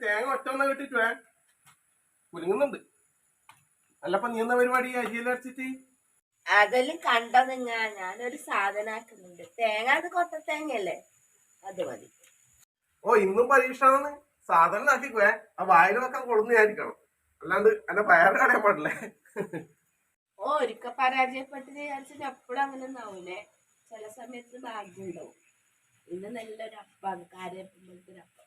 തേങ്ങ ഒറ്റ കിട്ടിട്ട് കുലുങ്ങുന്നുണ്ട്. അല്ലപ്പ നീ എന്താ പരിപാടി അരിയെല്ലാം അടിച്ചിട്ട്? അതെല്ലാം കണ്ടത് ഞാനൊരു സാധനാക്കുന്നുണ്ട്. തേങ്ങ അത് കൊട്ട തേങ്ങയല്ലേ, അത് മതി. ഓ ഇന്നും പരീക്ഷണമാണ്. സാധനം ആക്കിക്കുവേ, ആ വായിൽ വെക്കാൻ കൊള്ളുന്നതായിരിക്കണം, അല്ലാണ്ട് എന്നെ വയറ് കളയാൻ പാടില്ലേ. ഓ ഒരിക്കൽ പരാജയപ്പെട്ട് വിചാരിച്ചിട്ട് എപ്പോഴും അങ്ങനെ ഒന്നാവൂലേ, ചില സമയത്ത് ഭാഗ്യം ഉണ്ടാവും. ഇന്ന് നല്ലൊരു അപ്പാണ്, കാര്യപ്പോഴത്തെ അപ്പം.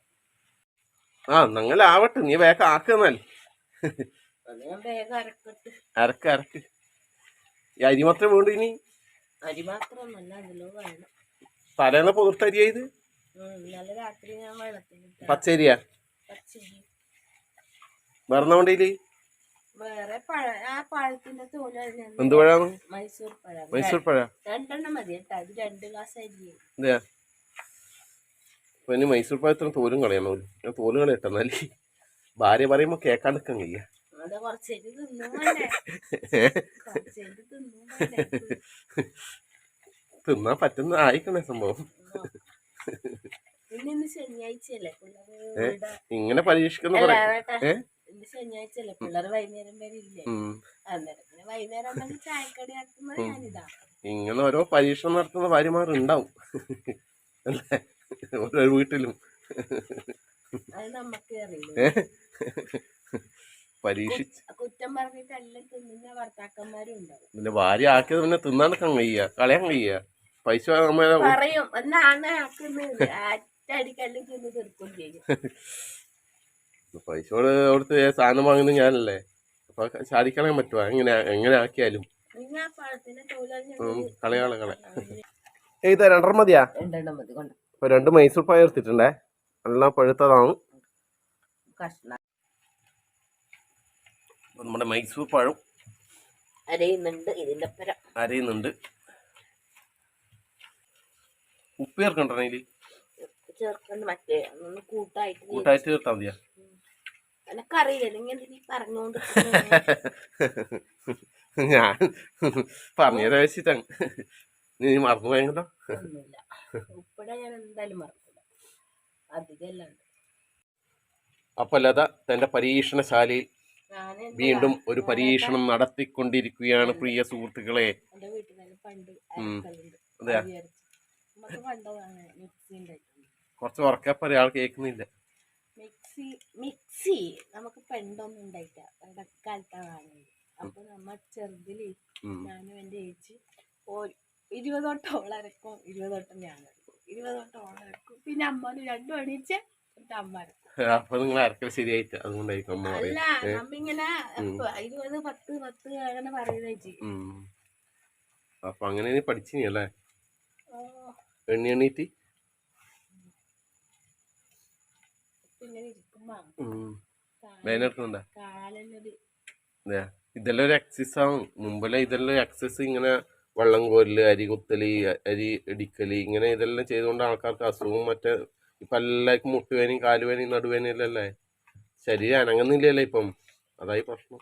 ആ അങ്ങനെ ആവട്ടെ, നീ വേഗം ആക്കുന്നല്ലേ. അത് ഞാൻ വേഗം അരക്ക്. ഈ അരി മാത്രമേ വേണ്ടു ഇനി? അരി മാത്രമൊന്നല്ല, അതിലോ വേണം. തലേന്ന് പുതിർത്തരിയാ ഇത്? ഇന്നലെ രാത്രി ഞാൻ വെള്ളത്തിൽ. പച്ചരിയാ? പച്ചരി. വേറെ വണ്ടിയില് വേറെ ആ പഴത്തിന്റെ തോല്. എന്ത് പഴാണ്? മൈസൂർ പഴം. 2 മതി കേട്ടോ, അത് 2 ഗ്ലാസ് അരി. പിന്നെ മൈസൂർ പഴത്തിന് തോലും കളയാൻ പോലും. ഞാൻ തോലും കളയട്ടെന്നാല് ഭാര്യ പറയുമ്പോ കേക്കാൻ നിക്കാൻ കഴിയ. തിന്നാൻ പറ്റുന്ന ആയിക്കണേ സംഭവം. ഇങ്ങനെ പരീക്ഷിക്കുന്ന ശനിയാഴ്ചല്ലേ പിള്ളേർ വൈകുന്നേരം വരെ ഇല്ലേ, അന്നേരം വൈകുന്നേരം ചായക്കടി ആക്കുമ്പോൾ ഞാനിതാ. ഇങ്ങനെ ഓരോ പരീക്ഷണം നടത്തുന്ന ഭാര്യമാരുണ്ടാവും അല്ലേ ഓരോ വീട്ടിലും. അത് നമുക്ക് അറിയില്ല. പരീക്ഷിച്ച് കുറ്റം പറഞ്ഞിട്ട് എല്ലാം തിന്നുന്ന ഭർത്താക്കന്മാരും ഉണ്ടാവും. പിന്നെ ഭാര്യ ആക്കിയത് പിന്നെ തിന്നാണ്ടിക്കാൻ കഴിയ, കളയാൻ കഴിയ. പൈസ പറയും എന്നാണ് ആക്കുന്നത്, അടിക്കെല്ലാം തിന്ന് തീർക്കുകയും ചെയ്യും. പൈസ കൊടുത്ത് സാധനം വാങ്ങുന്നത് ഞാനല്ലേ, അപ്പൊ ചാടിക്കളയാൻ പറ്റുമോ? എങ്ങനെ ആക്കിയാലും കളയാളെ. ഇത് 2 മതിയാ? 2 മതി. ഇപ്പൊ 2 മൈസൂർ പഴം എടുത്തിട്ടുണ്ടേ, നല്ല പഴുത്തതാണ്. നമ്മുടെ മൈസൂർ പഴം അരയുന്നുണ്ട്. ഉപ്പ് ചേർക്കണ്ടോ ഇതില്? കൂട്ടായിട്ട് ചേർത്താ മതിയാ? ഞാൻ പറഞ്ഞ വെച്ചിട്ടാണ്, നീ മറന്നു പോയല്ലോ. അപ്പൊ ലത തന്റെ പരീക്ഷണശാലയിൽ വീണ്ടും ഒരു പരീക്ഷണം നടത്തിക്കൊണ്ടിരിക്കുകയാണ് പ്രിയ സുഹൃത്തുക്കളെ. അതെയാ? കുറച്ച് ഉറക്കപ്പ ഒരാൾ കേൾക്കുന്നില്ല. മിക്സി നമുക്ക് പെണ്ടൊന്നും ഉണ്ടായിട്ട കാലത്താണ്. അപ്പൊ നമ്മ ചെറുതില് ഞാനും എന്റെ ചേച്ചി 20 തൊട്ടോളം അരക്കും, 20 തൊട്ടം ഞാൻ അരക്കും, 20 തൊട്ടോളം അരക്കും. പിന്നെ അമ്മ 2 മണിച്ച് അമ്മ അരക്കും. അപ്പൊ നിങ്ങൾ അരക്കൽ ശരിയായിട്ട് അതുകൊണ്ടായിരിക്കും അല്ല, നമ്മിങ്ങനെ 20, 10 അങ്ങനെ പറയുന്നേച്ചി. അപ്പൊ അങ്ങനെ പഠിച്ചിനി അല്ലേ എണ്ണീട്ട്? വേനെടുക്കുന്നുണ്ടാ? ഇതെല്ലാം ഒരു എക്സസൈസ് ആണ്. മുമ്പല്ലേ ഇതെല്ലാം എക്സസൈസ്, ഇങ്ങനെ വെള്ളം കോരല്, അരി കുത്തല്, അരി ഇടിക്കല്, ഇങ്ങനെ ഇതെല്ലാം ചെയ്തുകൊണ്ട് ആൾക്കാർക്ക് അസുഖവും മറ്റേ ഇപ്പൊ എല്ലാവർക്കും മുട്ടുവേനയും കാലുവേനയും നടുവേനയല്ലേ, ശരീരം അനങ്ങുന്നില്ലല്ലേ ഇപ്പം, അതായി പ്രശ്നം.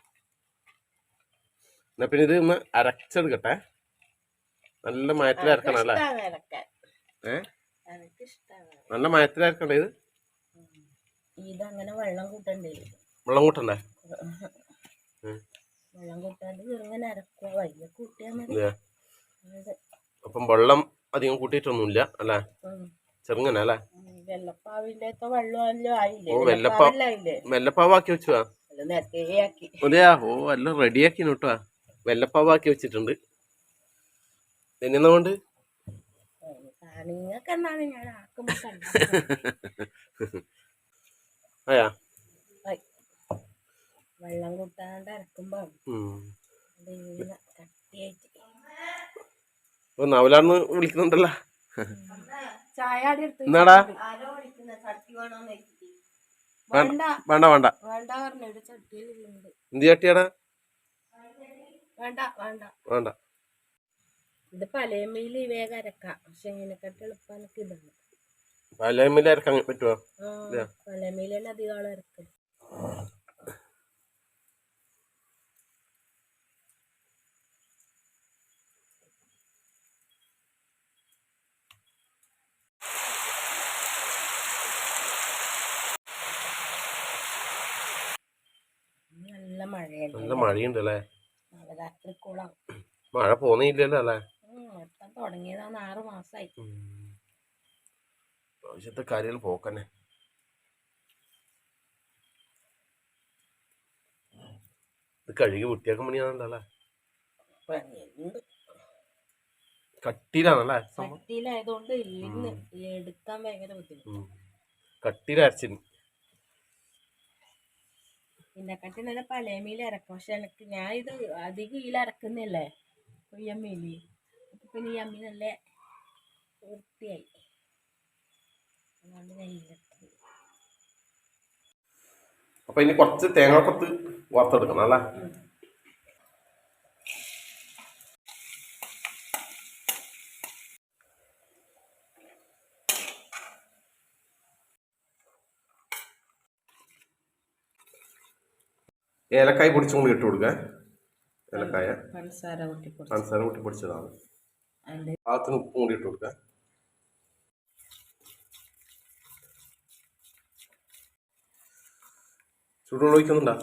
എന്നാ പിന്നെ ഇത് ഒന്ന് അരച്ചെടുക്കട്ടെ, നല്ല മയത്തിലരക്കണം അല്ലേ? നല്ല മയത്തിലരക്കണ്ടേ ഇത്? ഇതങ്ങനെ വെള്ളം കൂട്ടണ്ടേ? വെള്ളം കൂട്ടണ്ടേ? വെള്ളം കൂട്ടാണ്ട് ചെറുങ്ങനെ അരക്കുക, വലിയ കൂട്ടിയാൽ മതി. അപ്പം വെള്ളം അധികം കൂട്ടിയിട്ടൊന്നുമില്ല അല്ലേ, ചെറുങ്ങനെ അല്ലേ? വെള്ളപ്പാവിന്റെ വെള്ളമല്ലോ ആയില്ലേ? വെള്ളപ്പാവാക്കി വെച്ചുവാ? അതെയാ? ഓ എല്ലാം റെഡിയാക്കി നോട്ടാ, വെള്ളപ്പാവാക്കി വെച്ചിട്ടുണ്ട്. എന്നതുകൊണ്ട് അയാ വെള്ളം കൂട്ടാണ്ട് അരക്കുമ്പോ നവലാന്ന് വിളിക്കുന്നുണ്ടല്ലോ. ചായ എന്നാടാ? വേണ്ട വേണ്ട വേണ്ട. എന്ത് ചട്ടിയാടാ? വേണ്ട വേണ്ട വേണ്ട. ഇത് പലയമ്മയിൽ വേഗം അരക്കാം, പക്ഷെ ഇതിനെക്കാട്ട് എളുപ്പം എനിക്ക് ഇതാണ്. പലയമ്മയിൽ അരക്കാൻ പറ്റുമോ? പലയമ്മയിൽ തന്നെ അധികം ആൾ അരക്കും. നല്ല മഴയുണ്ട് അല്ലേ? രാത്രിക്കോളം മഴ പോന്നില്ലല്ലോ അല്ലേ? എത്താൻ തുടങ്ങിയതാണ് 6 മാസമായി. ആവശ്യത്തെ കാര്യങ്ങൾ പോക്കന്നെ. ഇത് കഴുകി വൃത്തിയാക്കാൻ പണിയാണല്ലോ അല്ലേ? കട്ടിയിലാണല്ലേ? കട്ടിയിലായതുകൊണ്ട് ഇല്ലെങ്കിൽ എടുക്കാൻ ഭയങ്കര ബുദ്ധിമുട്ട്. കട്ടിയിലരച്ചിന് പിന്നെ കട്ടി നല്ല പഴയ മീൽ ഇറക്കും. പക്ഷെ എനിക്ക് ഞാൻ ഇത് അധികം ഇതിൽ ഇറക്കുന്നില്ലേ ഈ അമ്മീല്. പിന്നെ ഈ അമ്മി നല്ല വൃത്തിയായി, അതുകൊണ്ട് ഞാൻ ഇതിലെടുത്തു. അപ്പൊ ഇനി കുറച്ച് തേങ്ങാക്കൊത്ത് വറുത്തെടുക്കണം അല്ലേ? ഏലക്കായ പൊടിച്ചും കൂടി ഇട്ട് കൊടുക്കുക. ഏലക്കായ പഞ്ചസാര കൂട്ടി പൊടിച്ചതാണ്. പാകത്തിന് ഉപ്പും കൂടി ഇട്ട് കൊടുക്കുക. ചൂടുവെള്ളം ഒഴിക്കുന്നുണ്ടോ?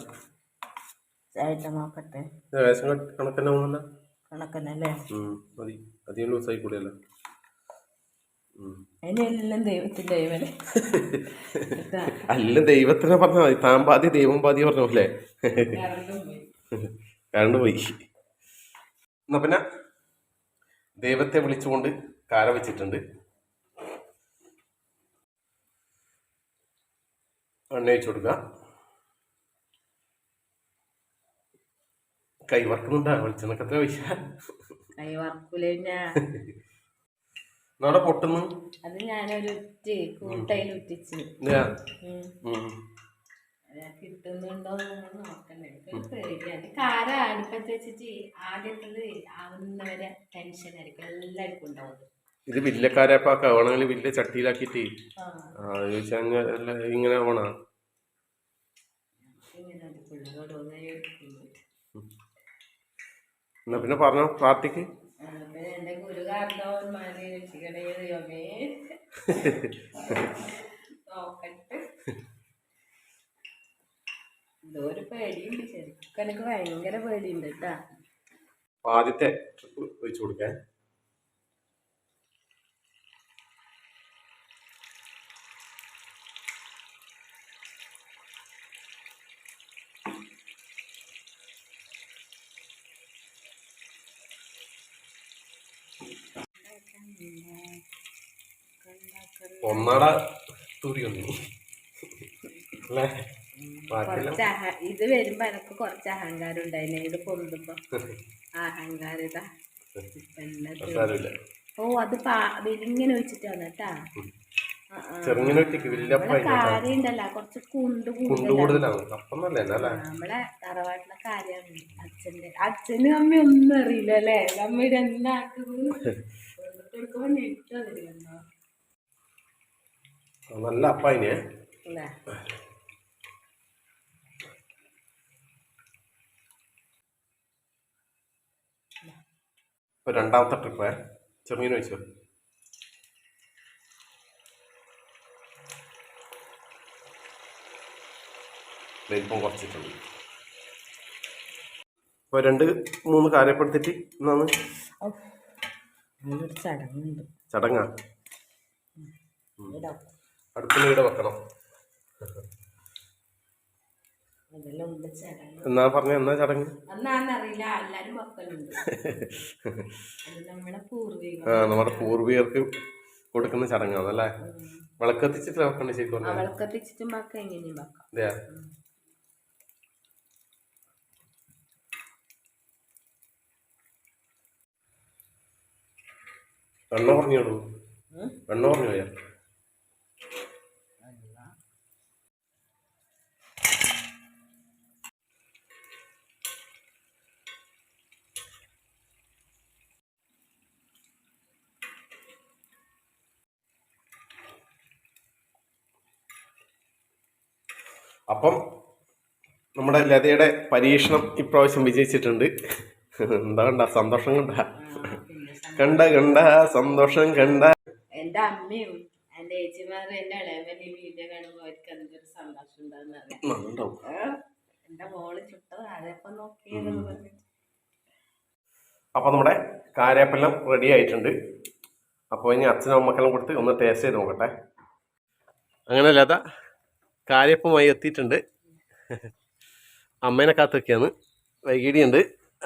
നോക്കട്ടെ. ഏകദേശം കണക്കന്നെ പോകുന്നല്ല? കണക്കന്നല്ലേ? മതി. അധികം ലൂസായി കൂടിയല്ല. അതിനെല്ലാം ദൈവത്തിന്റെ ദൈവനെ അല്ല, ദൈവത്തിനെ പറഞ്ഞാൽ മതി. താൻ പാതി ദൈവം പാതി പറഞ്ഞ പോലെ. കറണ്ട് പോയി. എന്നാ പിന്നെ ദൈവത്തെ വിളിച്ചുകൊണ്ട് കാര വെച്ചിട്ടുണ്ട്. എണ്ണ ഒഴിച്ചു കൊടുക്കുക. കൈ വറക്കുന്നുണ്ടാ? വെളിച്ചെണ്ണക്ക് എത്ര പൈസ? കൈ വറക്കൂല. നാടെ പൊട്ടുന്നു. അത് ഞാനൊരു കൂട്ടയിൽ ഉറ്റിച്ച് കിട്ടുന്നുണ്ടോ നോക്കണ്ടേ. പേടിയാണ്. കാര അടുപ്പത്ത് വെച്ചിട്ട് ആദ്യത്തത് ആവുന്നവരെ ടെൻഷൻ ആയിരിക്കും, എല്ലാവർക്കും ഉണ്ടാവും. ഇത് വില്ലക്കാരപ്പാക്ക വേണമെങ്കിൽ വില്ല ചട്ടിയിലാക്കിട്ട് ഇങ്ങനെ ആവണ. എന്നാ പിന്നെ പറഞ്ഞോ, പ്രാർത്ഥിക്ക്. എന്റെ ഗുരുകാരണവന്മാരെ രക്ഷിക്കണേ ദൈവമേ. നോക്കട്ടെ. എന്തോ ഒരു പേടിയുണ്ട്, ശരിക്കും എനിക്ക് ഭയങ്കര പേടിയുണ്ട് കേട്ടാ. ആദ്യത്തെ ട്രിപ്പ് ഒഴിച്ചു കൊടുക്കാൻ. ഒന്നട തൂരി വന്നു അല്ലേ? ഇത് വരുമ്പോ എനക്ക് കുറച്ച് അഹങ്കാരം ഉണ്ടായിരുന്നു. ഇത് പൊന്തുമ്പോ അഹങ്കാരത. ഓ അത് ഇങ്ങനെ വെച്ചിട്ടാണ് കേട്ടാ. കാര്യണ്ടല്ല, കുറച്ച് കുണ്ട് കൂടുതലാണ്. നമ്മളെ തറവാട്ടിലെ കാര്യമാണ്. അച്ഛനും അമ്മയും ഒന്നും അറിയില്ല അല്ലേ? നമ്മ ഇതെന്താക്കുന്നത് നല്ല അപ്പായിനെ. ഇപ്പൊ രണ്ടാമത്തെ ട്രിപ്പ് ചെമ്മീൻ വെച്ചു. വലിപ്പം കുറച്ചിട്ടുണ്ട്. ഇപ്പൊ 2-3 കാര്യപ്പെടുത്തിട്ട് എന്നാണ് ചടങ്ങാ. അടുപ്പിൽ ഇവിടെ വെക്കണം എന്നാ പറഞ്ഞ. എന്നാ ചടങ്ങ്? നമ്മുടെ പൂർവികർക്ക് കൊടുക്കുന്ന ചടങ്ങാണ് അല്ലേ? വിളക്കത്തിച്ചിട്ട് വെക്കണ്ട ശരിക്കും. അതെയാ? എണ്ണ പറഞ്ഞോളൂ. എണ്ണ പറഞ്ഞു പോയാ? അപ്പം നമ്മുടെ ലതയുടെ പരീക്ഷണം ഇപ്രാവശ്യം വിജയിച്ചിട്ടുണ്ട്. എന്താ കണ്ട സന്തോഷം? കണ്ട സന്തോഷം കണ്ട. എന്റെ അമ്മയും എന്റെ ചേച്ചിമാരും എന്റെ ഇളയവന്റെ വീഡിയോ കാണുമ്പോ അവർക്ക് എന്തൊരു സന്തോഷം ഉണ്ടാവും. എന്റെ മോള് ചുട്ടത് ആരെപ്പം നോക്കിയത്. അപ്പോൾ നമ്മുടെ കാരേപ്പെല്ലാം റെഡി ആയിട്ടുണ്ട്. അപ്പോൾ ഇനി അച്ഛനും അമ്മക്കെല്ലാം കൊടുത്ത് ഒന്ന് ടേസ്റ്റ് ചെയ്ത് നോക്കട്ടെ. അങ്ങനെ ലത കാരേപ്പുമായി എത്തിയിട്ടുണ്ട്. അമ്മേനെ കാത്തൊക്കെയാണ്. വൈകിടിയുണ്ട്,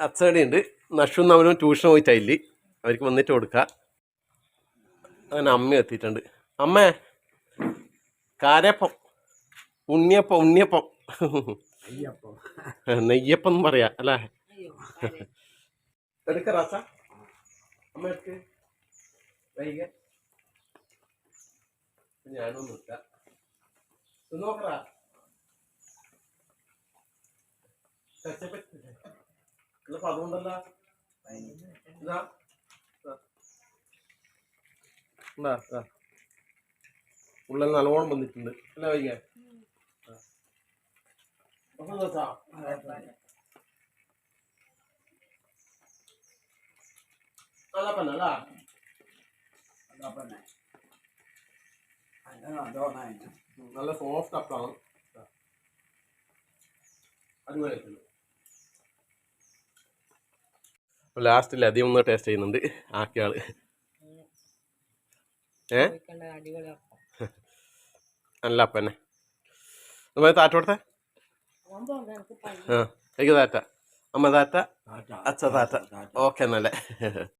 അച്ചടിയുണ്ട്. നഷും അവനും ട്യൂഷൻ പോയിട്ടായില്ലേ, അവർക്ക് വന്നിട്ട് കൊടുക്കുക. അങ്ങനെ അമ്മ എത്തിയിട്ടുണ്ട്. അമ്മേ, കാരേപ്പം, ഉണ്ണിയപ്പം ഉണ്ണിയപ്പം നെയ്യപ്പം എന്ന് പറയാ അല്ലേ? എടുക്കറാച്ച അമ്മ എടുക്ക്. വൈക ഞാനും നിൽക്കാം. നോക്കറാ അതുകൊണ്ടല്ല ഉള്ളിൽ നല്ലോണം വന്നിട്ടുണ്ട് അല്ല വൈകാൻ. നല്ല സോഫ്റ്റ് അപ്പാണ്, അടിപൊളിയായിട്ടുണ്ട്. ലാസ്റ്റിൽ അധികം ഒന്ന് ടേസ്റ്റ് ചെയ്യുന്നുണ്ട് ആക്കിയ ആള്. നല്ല അപ്പന്നെ നമ്മൾ താറ്റ കൊടുത്തേ. എനിക്ക് താറ്റ, അമ്മ താറ്റ, അച്ഛ താറ്റ. ഓക്കെ എന്നല്ലേ.